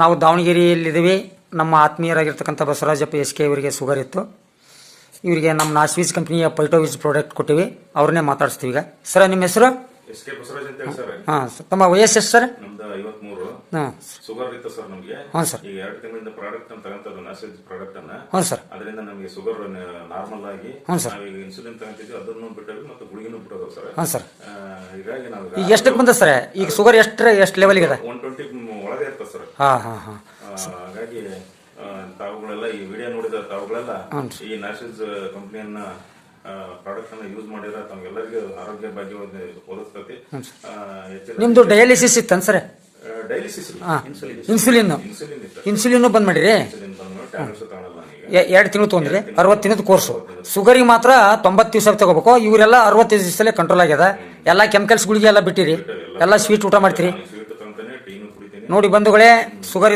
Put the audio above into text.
ನಾವು ದಾವಣಗೆರೆಯಲ್ಲಿದ್ದೀವಿ. ನಮ್ಮ ಆತ್ಮೀಯರಾಗಿರ್ತಕ್ಕಂಥ Basavarajappa S K ಇವರಿಗೆ ಶುಗರ್ ಇತ್ತು. ಇವರಿಗೆ ನಮ್ಮ ನಾಸ್ವೀಸ್ ಕಂಪ್ನಿಯ ಪೈಟೋವಿಸ್ ಪ್ರಾಡಕ್ಟ್ ಕೊಟ್ಟಿವಿ. ಅವ್ರನ್ನೇ ಮಾತಾಡಿಸ್ತೀವಿ ಈಗ. ಸರ್, ನಿಮ್ಮ ಹೆಸರು? ಎಸ್ ಕೆ ಬಸವರಾಜ್ ಅಂತ ಹೇಳಿ ಸರ್. ಹಾಂ, ತಮ್ಮ ವಯಸ್ಸು ಎಷ್ಟು ಸರ್? ನಮ್ದು 53. ಹಾಂ, ಶುಗರ್ ಇತ್ತು ಸರ್ ನಮಗೆ. ಹಾಂ ಸರ್. ಈಗ 2 ತಿಂಗಳಿಂದ ಪ್ರಾಡಕ್ಟ್ ಅನ್ನು ತಗೊಂತದ್ದು, ನಾಸ್ವೀಸ್ ಪ್ರಾಡಕ್ಟ್ ಅನ್ನ. ಹಾಂ ಸರ್. ಅದರಿಂದ ನಮಗೆ ಶುಗರ್ ನಾರ್ಮಲ್ ಆಗಿ ನಾವೀಗ ಇನ್ಸುಲಿನ್ ತಗೊಂತಿದ್ವಿ, ಅದನ್ನು ಬಿಟ್ಟವಿ ಮತ್ತು ಗುಳಿಗೆನೂ ಬಿಟ್ಟೋದು ಸರ್. ಹಾಂ ಸರ್. ಹೀಗಾಗಿ ನಾವು ಈಗ ಎಷ್ಟಕ್ಕೆ ಬಂದ ಸರ್? ಈಗ ಶುಗರ್ ಎಷ್ಟು ಲೆವೆಲ್ಗೆ ಇದೆ? 120 ಒಳಗೆ ಇರ್ತದೆ ಸರ್. ಹಾಂ ಹಾಂ ಹಾಂ. ಹಾಗಾಗಿ ತಾವುಗಳೆಲ್ಲ ಈ ವಿಡಿಯೋ ನೋಡಿದ ತಾವುಗಳೆಲ್ಲ ಈ ನಾಸ್ವೀಸ್ ಕಂಪ್ನಿಯನ್ನ ಪ್ರಾಡಕ್ಟ್ ಅನ್ನ ಯೂಸ್ ಮಾಡಿದ್ರೆ ತಮ್ಗೆಲ್ಲರಿಗೂ ಆರೋಗ್ಯ ಬಗ್ಗೆ ಒದಗಿಸ್ತೈತಿ. ನಿಮ್ದು ಡಯಾಲಿಸಿಸ್ ಇತ್ತು ಸರ್? ಡಯಾಲಿಸಿಸ್ ಇನ್ಸುಲಿನ್ ಬಂದ್ ಮಾಡಿರಿ. ಟ್ಯಾಬ್ಲೆಟ್ಸ್ ತಗೊಳಲ್ಲ ಈಗ. 2 ತಿಂಗಳು ತೊಗೊಂಡ್ರಿ. 60 ದಿನದ ಕೋರ್ಸು. ಶುಗರಿಗೆ ಮಾತ್ರ 90 ದಿವಸ ತಗೋಬೇಕು. ಇವರೆಲ್ಲ 65 ದಿವಸದಲ್ಲೇ ಕಂಟ್ರೋಲ್ ಆಗ್ಯದ. ಎಲ್ಲ ಕೆಮಿಕಲ್ಸ್ ಗುಳಿಗೆ ಎಲ್ಲ ಬಿಟ್ಟಿರಿ. ಎಲ್ಲ ಸ್ವೀಟ್ ಊಟ ಮಾಡ್ತೀರಿ. ಸ್ವೀಟ್ ತಗೊಂತಾನೆ, ಟೀನು ಕುಡಿತೀನಿ. ನೋಡಿ ಬಂಧುಗಳೇ, ಶುಗರ್